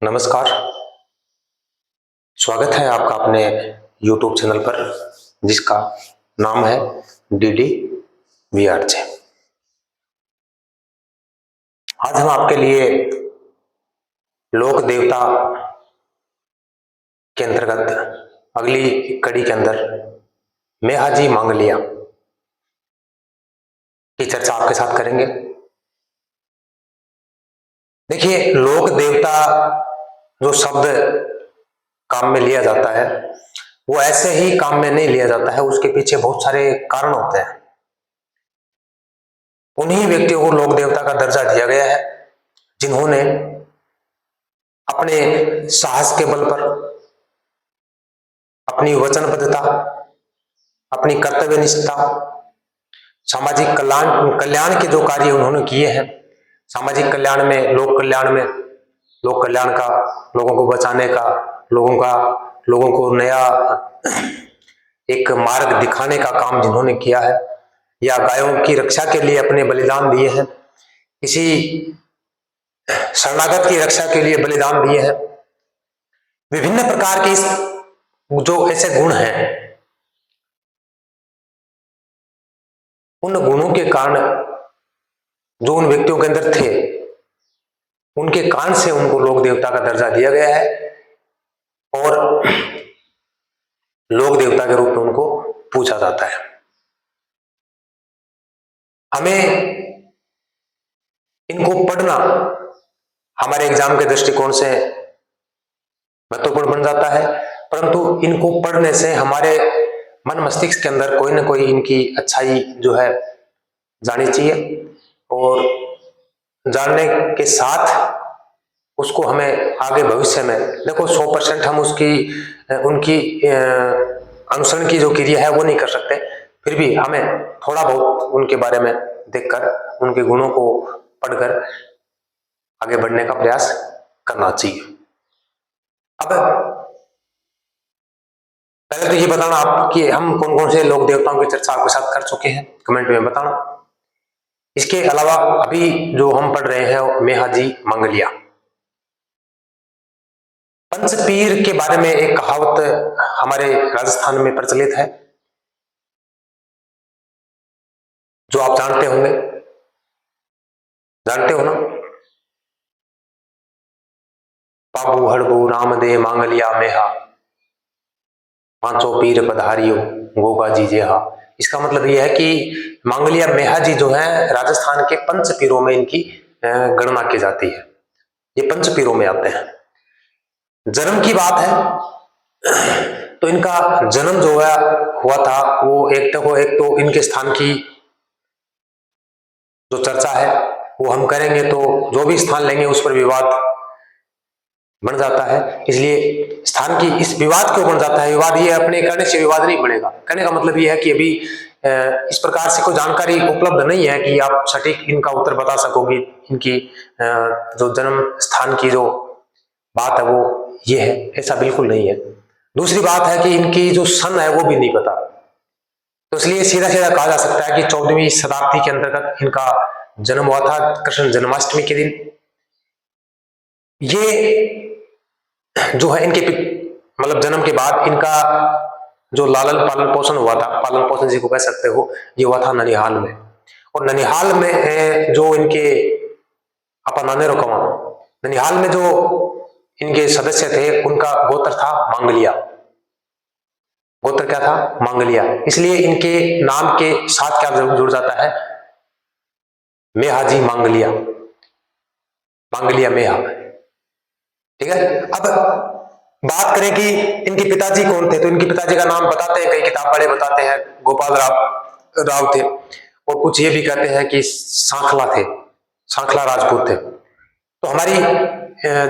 नमस्कार। स्वागत है आपका अपने YouTube चैनल पर जिसका नाम है डीडी वीआरजे। आज हम आपके लिए लोक देवता के अंतर्गत अगली कड़ी के अंदर मेहाजी मांगलिया की चर्चा आपके साथ करेंगे। देखिए, लोक देवता जो शब्द काम में लिया जाता है वो ऐसे ही काम में नहीं लिया जाता है, उसके पीछे बहुत सारे कारण होते हैं। उन्हीं व्यक्तियों को लोक देवता का दर्जा दिया गया है जिन्होंने अपने साहस के बल पर, अपनी वचनबद्धता, अपनी कर्तव्यनिष्ठता, सामाजिक कल्याण के जो कार्य उन्होंने किए हैं, सामाजिक कल्याण में, लोक कल्याण का, लोगों को बचाने का, लोगों को नया एक मार्ग दिखाने का काम जिन्होंने किया है, या गायों की रक्षा के लिए अपने बलिदान दिए हैं, किसी शरणागत की रक्षा के लिए बलिदान दिए हैं, विभिन्न प्रकार के जो ऐसे गुण हैं, उन गुणों के कारण जो उन व्यक्तियों के अंदर थे, उनके कारण से उनको लोक देवता का दर्जा दिया गया है और लोक देवता के रूप में उनको पूजा जाता है। हमें इनको पढ़ना हमारे एग्जाम के दृष्टिकोण से महत्वपूर्ण बन जाता है, परंतु इनको पढ़ने से हमारे मन मस्तिष्क के अंदर कोई ना कोई इनकी अच्छाई जो है जानी चाहिए, और जानने के साथ उसको हमें आगे भविष्य में, देखो 100% हम उनकी अनुसरण की जो क्रिया है वो नहीं कर सकते, फिर भी हमें थोड़ा बहुत उनके बारे में देखकर, उनके गुणों को पढ़कर आगे बढ़ने का प्रयास करना चाहिए। अब पहले तो ये बताना आप कि हम कौन कौन से लोक देवताओं की चर्चा आपके साथ कर चुके हैं, कमेंट में बताना। इसके अलावा अभी जो हम पढ़ रहे हैं मेहाजी मांगलिया, पंचपीर के बारे में एक कहावत हमारे राजस्थान में प्रचलित है, जो आप जानते होंगे, जानते हो ना? बाबू हड़बू रामदे मांगलिया मेहा, पांचों पीर पधारियो गोगा जी जेहा। इसका मतलब यह है कि मांगलिया मेहा जी जो है राजस्थान के पंच पीरों में इनकी गणना की जाती है, ये पंच पीरों में आते हैं। जन्म की बात है तो इनका जन्म जो है हुआ था वो एक तो इनके स्थान की जो चर्चा है वो हम करेंगे तो जो भी स्थान लेंगे उस पर विवाद बन जाता है, इसलिए स्थान की इस विवाद क्यों बन जाता है, विवाद ये अपने करने से विवाद नहीं बनेगा। कहने का मतलब ये है कि अभी इस प्रकार से कोई जानकारी उपलब्ध नहीं है कि आप सटीक इनका उत्तर बता सकोगे, इनकी जो जन्म स्थान की जो बात है वो ये है, ऐसा बिल्कुल नहीं है। दूसरी बात है कि इनकी जो सन है वो भी नहीं पता, तो इसलिए सीधा सीधा कहा जा सकता है कि 14वीं शताब्दी के अंतर्गत इनका जन्म हुआ था, कृष्ण जन्माष्टमी के दिन। ये जो है इनके मतलब जन्म के बाद इनका जो लालन पालन पोषण हुआ था, पालन पोषण जिसको कह सकते हो, ये हुआ था ननिहाल में। और ननिहाल में जो इनके अपनाने रकमा, ननिहाल में जो इनके सदस्य थे उनका गोत्र था मांगलिया। गोत्र क्या था? मांगलिया। इसलिए इनके नाम के साथ क्या जुड़ जाता है? मेहाजी मांगलिया, मांगलिया मेहा। ठीक है। अब बात करें कि इनके पिताजी कौन थे, तो इनके पिताजी का नाम बताते हैं, कई किताब वाले बताते हैं गोपाल राव थे, और कुछ ये भी कहते हैं कि सांखला थे, सांखला राजपूत थे। तो हमारी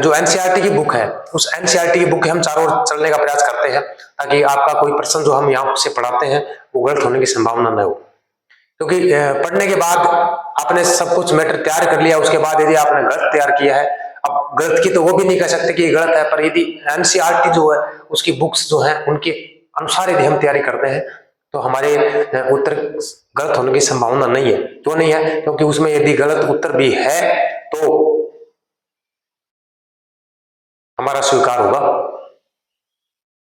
जो एनसीईआरटी की बुक है, उस एनसीईआरटी की बुक हम चारों ओर चलने का प्रयास करते हैं ताकि आपका कोई प्रश्न जो हम यहाँ से पढ़ाते हैं वो गलत होने की संभावना न हो, क्योंकि पढ़ने के बाद आपने सब कुछ मैटर तैयार कर लिया, उसके बाद यदि आपने गलत तैयार किया है, अब गलत की तो वो भी नहीं कह सकते कि ये गलत है, पर यदि एनसीईआरटी जो है उसकी बुक्स जो है उनके अनुसार यदि हम तैयारी करते हैं तो हमारे उत्तर गलत होने की संभावना नहीं है। क्यों नहीं है? क्योंकि उसमें यदि गलत उत्तर भी है तो हमारा स्वीकार होगा।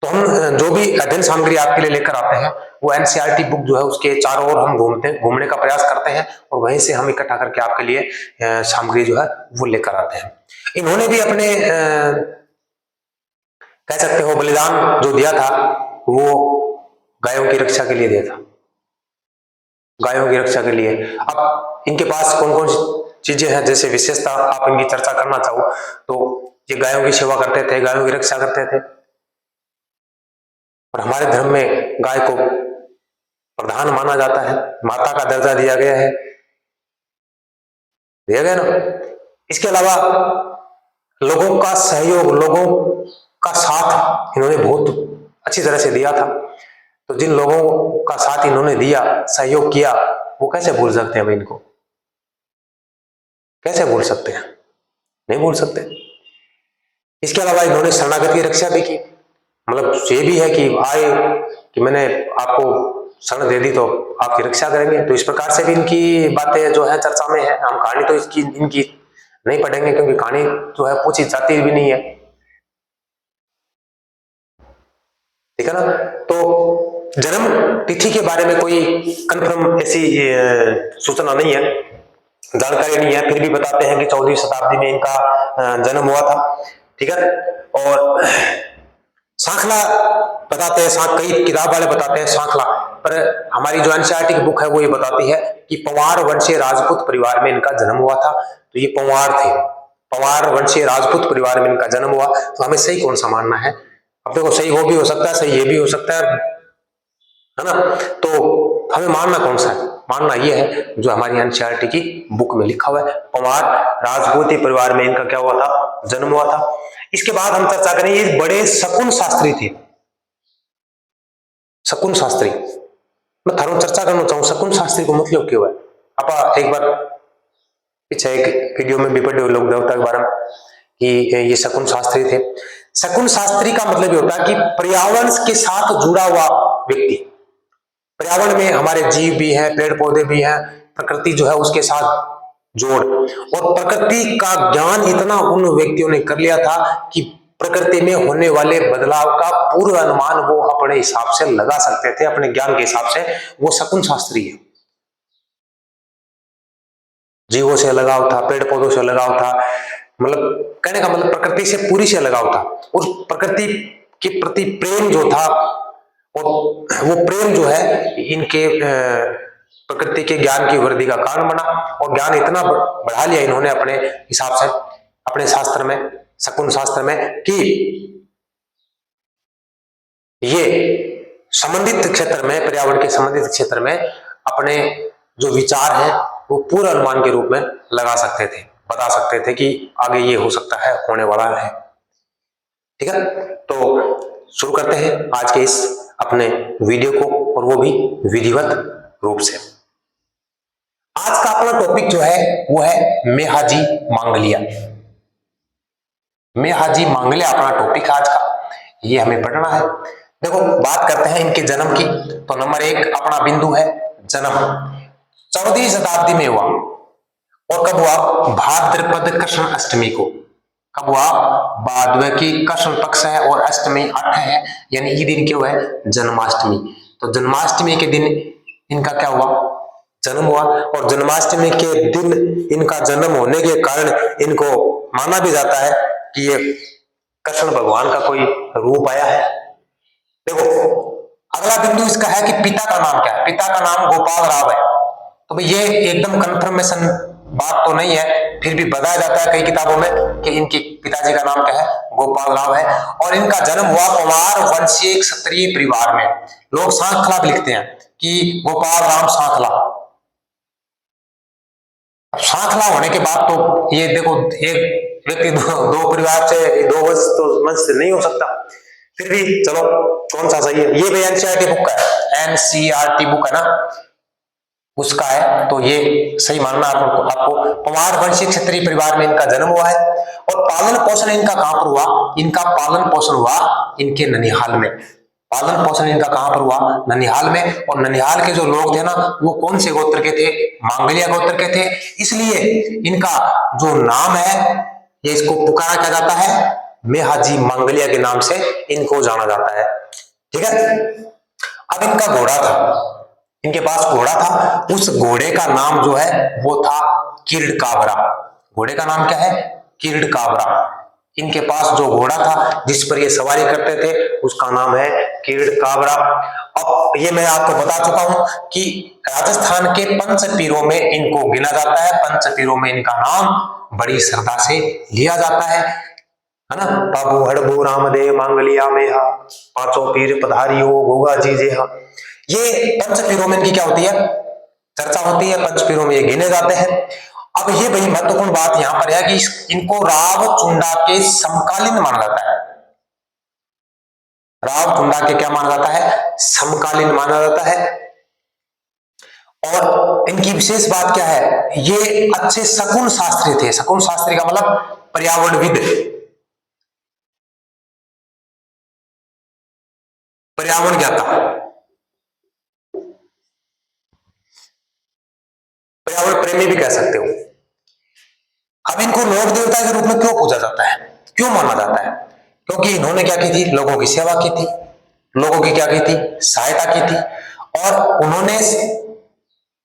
तो हम जो भी अध्ययन सामग्री आपके लिए लेकर आते हैं वो एनसीईआरटी बुक जो है उसके चारों ओर हम घूमने का प्रयास करते हैं और वहीं से हम इकट्ठा करके आपके लिए सामग्री जो है वो लेकर आते हैं। इन्होंने भी अपने कह सकते हो बलिदान जो दिया था वो गायों की रक्षा के लिए दिया था, गायों की रक्षा के लिए। अब इनके पास कौन कौन सी चीजें हैं, जैसे विशेषता आप इनकी चर्चा करना चाहो तो ये गायों की सेवा करते थे, गायों की रक्षा करते थे और हमारे धर्म में गाय को प्रधान माना जाता है, माता का दर्जा दिया गया है, दिया गया ना। इसके अलावा लोगों का सहयोग, लोगों का साथ इन्होंने बहुत अच्छी तरह से दिया था। तो जिन लोगों का साथ इन्होंने दिया, सहयोग किया, वो कैसे भूल सकते हैं? इनको कैसे भूल सकते हैं? नहीं भूल सकते। इसके अलावा इन्होंने शरणागत की रक्षा भी की, मतलब ये भी है कि आए कि मैंने आपको शरण दे दी तो आपकी रक्षा करेंगे। तो इस प्रकार से भी इनकी बातें जो है चर्चा में है। हम कहानी तो इसकी इनकी नहीं पढ़ेंगे क्योंकि कहानी जो है पूछी जाती भी नहीं है, ठीक है ना। तो जन्म तिथि के बारे में कोई कंफर्म ऐसी सूचना नहीं है, जानकारी नहीं है, फिर भी बताते हैं कि 14वीं शताब्दी में इनका जन्म हुआ था, ठीक है। और सांखला बताते हैं, कई किताब वाले बताते हैं सांखला, पर हमारी जो एनसीईआरटी की बुक है वो ये बताती है कि पंवार वंशीय राजपूत परिवार में इनका जन्म हुआ था। तो ये पंवार थे, पंवार वंशीय राजपूत परिवार में इनका जन्म हुआ। तो हमें सही कौन सा मानना है? अब देखो सही वो भी हो सकता है, सही ये भी हो सकता है ना। तो हमें मानना कौन सा है? मानना ये है जो हमारी एनसीईआरटी की बुक में लिखा हुआ है, पंवार राजपूती परिवार में इनका क्या हुआ था? जन्म हुआ था। इसके बाद हम चर्चा करें, ये बड़े शकुन शास्त्री थे। शकुन शास्त्री, मैं थारों चर्चा करना चाहूं शकुन शास्त्री को मतलब क्यों है। आप एक बार पीछे एक वीडियो में भी पढ़े लोग देवता के बारे में कि ये शकुन शास्त्री थे। शकुन शास्त्री का मतलब ये होता है कि पर्यावरण के साथ जुड़ा हुआ व्यक्ति। पर्यावरण में हमारे जीव भी हैं, पेड़ पौधे भी हैं, प्रकृति जो है उसके साथ जोड़, और प्रकृति का ज्ञान इतना उन व्यक्तियों ने कर लिया था कि प्रकृति में होने वाले बदलाव का पूर्व अनुमान वो अपने हिसाब से लगा सकते थे, अपने ज्ञान के हिसाब से। वो शकुन शास्त्री है। जीवों से लगाव था, पेड़ पौधों से लगाव था, मतलब कहने का मतलब प्रकृति से पूरी से लगाव था, और प्रकृति के प्रति प्रेम जो था, और वो प्रेम जो है इनके प्रकृति के ज्ञान की वृद्धि का कारण बना, और ज्ञान इतना बढ़ा लिया इन्होंने अपने हिसाब से, अपने शास्त्र में, शकुन शास्त्र में, कि ये संबंधित क्षेत्र में, पर्यावरण के संबंधित क्षेत्र में अपने जो विचार है वो पूर्ण अनुमान के रूप में लगा सकते थे, बता सकते थे कि आगे ये हो सकता है, होने वाला है, ठीक है। तो शुरू करते हैं आज के इस अपने वीडियो को, और वो भी विधिवत रूप से। आज का अपना टॉपिक जो है वो है मेहाजी मांगलिया। मेहाजी मांगलिया अपना टॉपिक है आज का, ये हमें पढ़ना है। देखो बात करते हैं इनके जन्म की, तो नंबर 1 अपना बिंदु है जन्म। 14वीं शताब्दी में हुआ, और कब हुआ? भाद्रपद कृष्ण अष्टमी को। कब हुआ? भादव की कृष्ण पक्ष है और अष्टमी 8 है, यानी ये दिन क्यों है? जन्माष्टमी। तो जन्माष्टमी के दिन इनका क्या हुआ? जन्म हुआ। और जन्माष्टमी के दिन इनका जन्म होने के कारण इनको माना भी जाता है कि ये कृष्ण भगवान का कोई रूप आया है। देखो अगला बिंदु इसका है कि पिता का नाम क्या है? पिता का नाम गोपाल राव है। तो भाई ये एकदम कंफर्मेशन बात तो नहीं है, फिर भी बताया जाता है कई किताबों में कि इनके पिताजी का नाम क्या है? गोपाल राव है। और इनका जन्म हुआ पंवार वंशीय क्षत्रिय परिवार में। लोग सांखला भी लिखते हैं कि गोपाल राम सांखला। सांखला होने के बाद तो ये देखो एक व्यक्ति दो परिवार से, दो वंश से नहीं हो सकता, फिर भी चलो कौन सा सही है? ये भी एनसीईआरटी बुक का है, एनसीईआरटी बुक है ना, उसका है, तो ये सही मानना आपको। पंवार वंशीय क्षत्रिय परिवार में इनका जन्म हुआ है। और पालन पोषण इनका कहां पर हुआ? इनका पालन पोषण हुआ इनके ननिहाल में। पालन पोषण इनका कहां पर हुआ? ननिहाल में। और ननिहाल के जो लोग थे ना, वो कौन से गोत्र के थे? मांगलिया गोत्र के थे। इसलिए इनका जो नाम है, ये इसको पुकारा क्या जाता है? मेहाजी मांगलिया के नाम से इनको जाना जाता है। ठीक है, अब इनका घोड़ा था, इनके पास घोड़ा था, उस घोड़े का नाम जो है वो था किरीट काबरा। घोड़े का नाम क्या है? किरीट काबरा। इनके पास जो घोड़ा था जिस पर ये सवारी करते थे उसका नाम है किरीट काबरा। अब ये मैं आपको बता चुका हूं कि राजस्थान के पंच पीरों में इनको गिना जाता है, पंच पीरों में इनका नाम बड़ी श्रद्धा से लिया जाता है ना। बाबू हड़बू रामदेव मांगलिया मेहा, पांचों पीर पधारियो गोगा जी जेहा। ये पंच पीरों में इनकी क्या होती है? चर्चा होती है, पंच पीरों में ये गिने जाते हैं। अब ये बड़ी महत्वपूर्ण बात यहां पर है कि इनको राव चुंडा के समकालीन माना जाता है। राव चुंडा के क्या माना जाता है? समकालीन माना जाता है। और इनकी विशेष बात क्या है? ये अच्छे शकुन शास्त्री थे। शकुन शास्त्री का मतलब पर्यावरणविद, पर्यावरण ज्ञाता, पर्यावरण प्रेमी भी कह सकते हो। अब इनको लोक देवता के रूप में क्यों पूजा जाता है, क्यों माना जाता है? क्योंकि इन्होंने क्या की थी? लोगों की सेवा की थी, लोगों की क्या की थी? सहायता की थी। और उन्होंने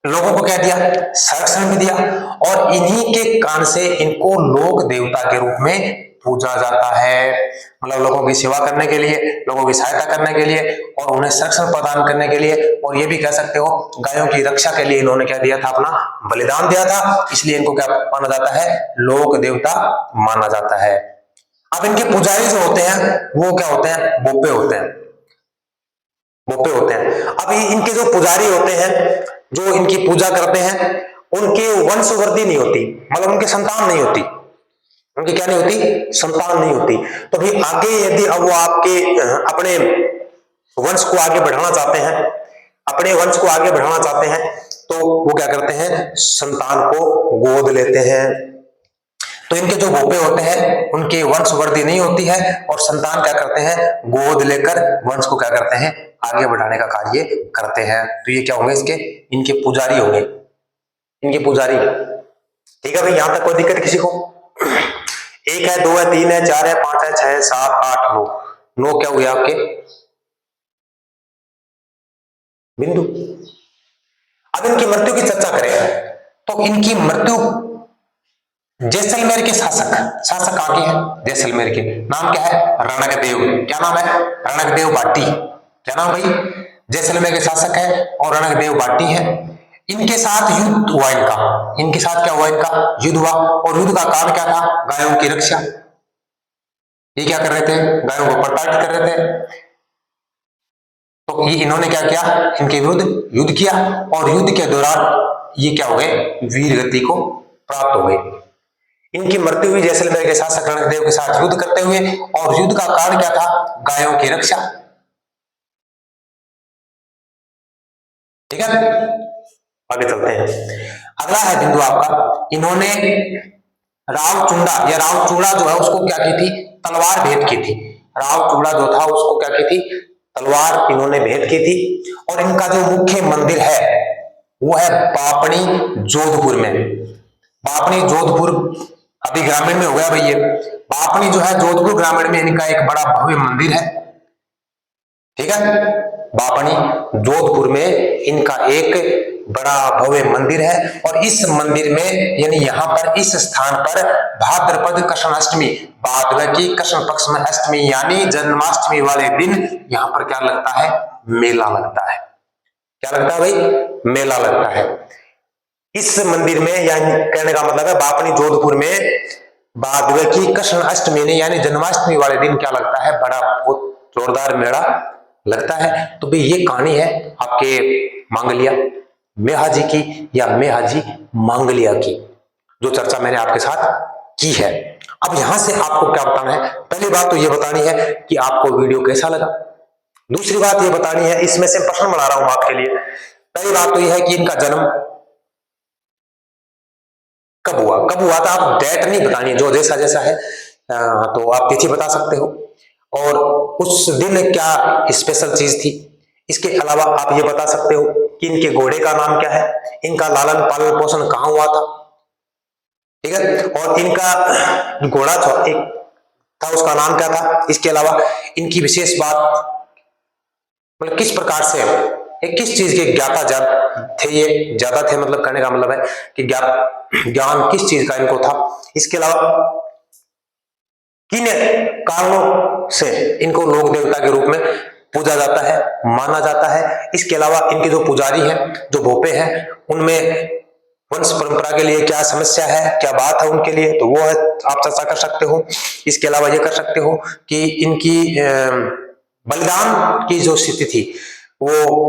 लोगों को क्या दिया? संरक्षण भी दिया। और इन्हीं के कारण से इनको लोक देवता के रूप में पूजा जाता है। मतलब लोगों की सेवा करने के लिए, लोगों की सहायता करने के लिए और उन्हें संरक्षण प्रदान करने के लिए, और ये भी कह सकते हो गायों की रक्षा के लिए इन्होंने क्या दिया था? अपना बलिदान दिया था। इसलिए इनको क्या माना जाता है? लोक देवता माना जाता है। अब इनके पुजारी जो होते हैं वो क्या होते हैं? बोपे होते हैं, बोपे होते हैं। अब इनके जो पुजारी होते हैं, जो इनकी पूजा करते हैं, उनके वंशवृद्धि नहीं होती, मतलब उनकी संतान नहीं होती। उनकी क्या नहीं होती? संतान नहीं होती। तो भी आगे यदि अब वो आपके अपने वंश को आगे बढ़ाना चाहते हैं, अपने वंश को आगे बढ़ाना चाहते हैं, तो वो क्या करते हैं? संतान को गोद लेते हैं। तो इनके जो भोपे होते हैं उनकी वंशवृद्धि नहीं होती है, और संतान क्या करते हैं? गोद लेकर वंश को क्या करते हैं? आगे बढ़ाने का कार्य करते हैं। तो ये क्या होंगे? इसके इनके पुजारी होंगे, इनके पुजारी। ठीक है भाई, यहां तक कोई दिक्कत किसी को? एक है, दो है, तीन है, चार है, पांच है, छह है, सात, आठ, नौ। नौ क्या हुए आपके? बिंदु। अब इनकी मृत्यु की चर्चा करें तो इनकी मृत्यु जैसलमेर के शासक, शासक कहां के हैं? जैसलमेर के। नाम क्या है? रणकदेव। क्या नाम है? रणकदेव भाटी। क्या नाम भाई? जैसलमेर के शासक है और रणकदेव भाटी है। इनके साथ युद्ध हुआ इनका, इनके साथ क्या हुआ? इनका युद्ध हुआ। और युद्ध का कारण क्या था? गायों की रक्षा। ये क्या कर रहे थे? गायों को प्रताड़ित कर रहे थे। तो ये इन्होंने क्या किया? इनके विरुद्ध युद्ध किया, और युद्ध के दौरान ये क्या हो गए? वीर गति को प्राप्त हो गए। इनकी मृत्यु हुई जैसलमेर के शासक रणकदेव के साथ युद्ध करते हुए, और युद्ध का कारण क्या था? गायों की रक्षा। ठीक है, आगे चलते हैं। अगला है बिंदु आपका, इन्होंने राव चुंडा या राव चूड़ा जो है उसको क्या की थी? तलवार भेंट की थी। राव चूड़ा जो था उसको क्या की थी? तलवार इन्होंने भेंट की थी। और इनका जो मुख्य मंदिर है वो है बापणी जोधपुर में। बापणी जोधपुर अभी ग्रामीण में हो गया भाई। ये बापणी जो है जोधपुर ग्रामीण में इनका एक बड़ा भव्य मंदिर है। ठीक है, बापणी जोधपुर में इनका एक बड़ा भव्य मंदिर है। और इस मंदिर में यानी यहां पर इस स्थान पर भाद्रपद कृष्ण अष्टमी, भाद्र की कृष्ण पक्ष में अष्टमी यानी जन्माष्टमी वाले दिन यहां पर क्या लगता है? मेला लगता है। क्या लगता है भाई? मेला लगता है। इस मंदिर में, यानी कहने का मतलब है बापनी जोधपुर में भाद्र की कृष्ण अष्टमी ने यानी जन्माष्टमी वाले दिन क्या लगता है? बड़ा बहुत जोरदार मेला लगता है। तो भाई ये कहानी है आपके मांगलिया मेहाजी की या मेहाजी मांगलिया की, जो चर्चा मैंने आपके साथ की है। अब यहां से आपको क्या बताना है? पहली बात तो ये बतानी है कि आपको वीडियो कैसा लगा। दूसरी बात ये बतानी है, इसमें से प्रश्न बना रहा हूं आपके लिए। पहली बात तो यह है कि इनका जन्म कब हुआ, कब हुआ था? आप डेट नहीं बतानी, जो जैसा जैसा है तो आप तिथि बता सकते हो, और उस दिन क्या स्पेशल चीज थी। इसके अलावा आप ये बता सकते हो कि इनके घोड़े का नाम क्या है, इनका लालन पालन पोषण कहां हुआ था। ठीक है, और इनका घोड़ा एक था, उसका नाम क्या था। इसके अलावा इनकी विशेष बात, मतलब किस प्रकार से ये किस चीज के ज्ञाता थे, ये ज्यादा थे, मतलब कहने का मतलब है कि ज्ञान किस चीज का इनको था। इसके अलावा किन कारणों से इनको लोक देवता के रूप में पूजा जाता है, माना जाता है। इसके अलावा इनके जो पुजारी हैं, जो भोपे हैं, उनमें वंश परंपरा के लिए क्या समस्या है, क्या बात है उनके लिए, तो वो है आप चर्चा कर सकते हो। इसके अलावा ये कर सकते हो कि इनकी बलिदान की जो स्थिति थी वो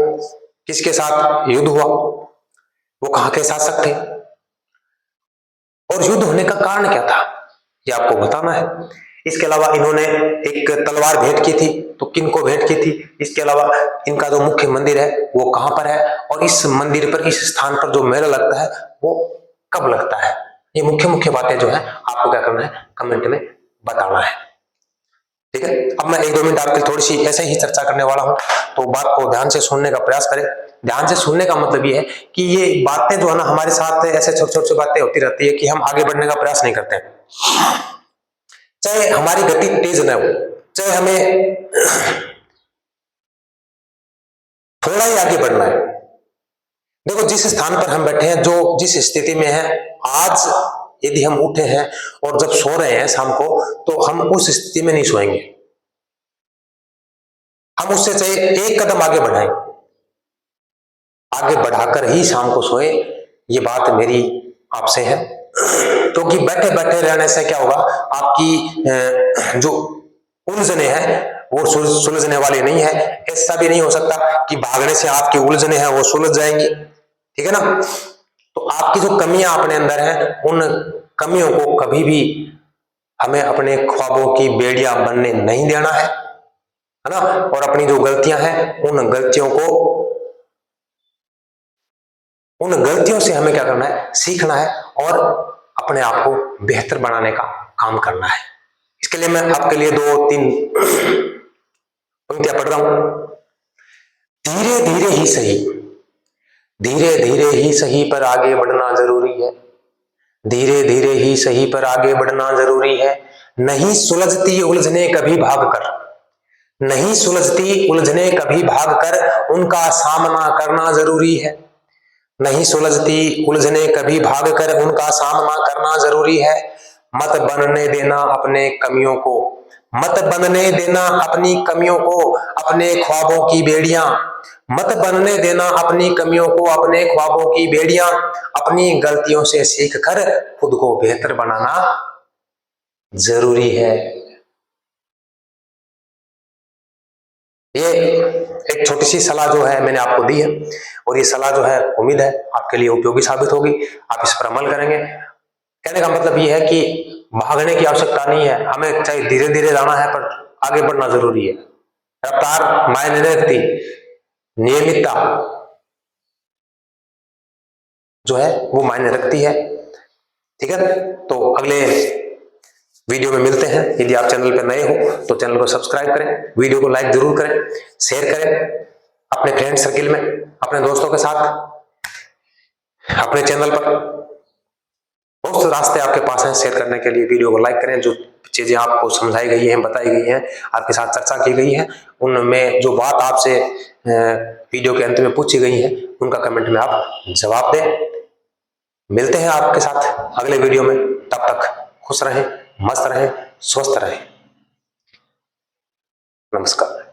किसके साथ युद्ध हुआ, वो कहां के शासक थे, और युद्ध होने का कारण क्या था, ये आपको बताना है। इसके अलावा इन्होंने एक तलवार भेंट की थी, तो किन को भेंट की थी। इसके अलावा इनका जो मुख्य मंदिर है वो कहां पर है, और इस मंदिर पर, इस स्थान पर जो मेला लगता है वो कब लगता है। ये मुख्य मुख्य बातें जो है आपको क्या करना है, कमेंट में बताना है। ठीक है, अब मैं 1-2 मिनट आपकी थोड़ी सी ऐसे ही चर्चा करने वाला हूं, तो बात को ध्यान से सुनने का प्रयास करें। ध्यान से सुनने का मतलब ये है कि ये बातें जो है ना हमारे साथ ऐसे छोटी छोटी बातें होती रहती है कि हम आगे बढ़ने का प्रयास नहीं करते, चाहे हमारी गति तेज न हो, चाहे हमें थोड़ा ही आगे बढ़ना है। देखो, जिस स्थान पर हम बैठे हैं, जो जिस स्थिति में है आज, यदि हम उठे हैं और जब सो रहे हैं शाम को, तो हम उस स्थिति में नहीं सोएंगे, हम उससे चाहे एक कदम आगे बढ़ाएं, आगे बढ़ाकर ही शाम को सोए, ये बात मेरी आपसे है। क्योंकि बैठे बैठे रहने से क्या होगा, आपकी जो उलझने हैं वो सुलझने वाली नहीं है। ऐसा भी नहीं हो सकता कि भागने से आपकी उलझने हैं वो सुलझ जाएंगी, ठीक है ना। तो आपकी जो कमियां अपने अंदर हैं, उन कमियों को कभी भी हमें अपने ख्वाबों की बेड़ियां बनने नहीं देना है ना। और अपनी जो गलतियां हैं, उन गलतियों से हमें क्या करना है, सीखना है और अपने आप को बेहतर बनाने का काम करना है। इसके लिए मैं आपके लिए 2-3 पंक्तियां पढ़ रहा हूं। धीरे धीरे ही सही, धीरे धीरे ही सही पर आगे बढ़ना जरूरी है, धीरे धीरे ही सही पर आगे बढ़ना जरूरी है। नहीं सुलझती उलझने कभी भाग कर, नहीं सुलझती उलझने कभी भाग कर उनका सामना करना जरूरी है। नहीं सुलझती उलझने कभी भाग कर उनका सामना करना जरूरी है। मत बनने देना अपने कमियों को, मत बनने देना अपनी कमियों को अपने ख्वाबों की बेड़ियां, मत बनने देना अपनी कमियों को अपने ख्वाबों की बेड़ियां। अपनी गलतियों से सीख कर खुद को बेहतर बनाना जरूरी है। ये एक छोटी सी सलाह जो है मैंने आपको दी है, और ये सलाह जो है उम्मीद है आपके लिए उपयोगी साबित होगी, आप इस पर अमल करेंगे। कहने का मतलब ये है कि भागने की आवश्यकता नहीं है, हमें चाहे धीरे धीरे जाना है पर आगे बढ़ना जरूरी है। रफ्तार मायने नहीं रखती, नियमितता जो है वो मायने रखती है। ठीक है, तो अगले वीडियो में मिलते हैं। यदि आप चैनल पर नए हो तो चैनल को सब्सक्राइब करें, वीडियो को लाइक जरूर करें, शेयर करें अपने फ्रेंड सर्किल में, अपने दोस्तों के साथ। अपने चैनल पर बहुत से रास्ते आपके पास हैं शेयर करने के लिए। वीडियो को लाइक करें, जो चीजें आपको समझाई गई हैं, बताई गई हैं, आपके साथ चर्चा की गई है, उनमें जो बात आपसे वीडियो के अंत में पूछी गई है उनका कमेंट में आप जवाब दें। मिलते हैं आपके साथ अगले वीडियो में, तब तक खुश रहें, मस्त रहें, स्वस्थ रहें। नमस्कार।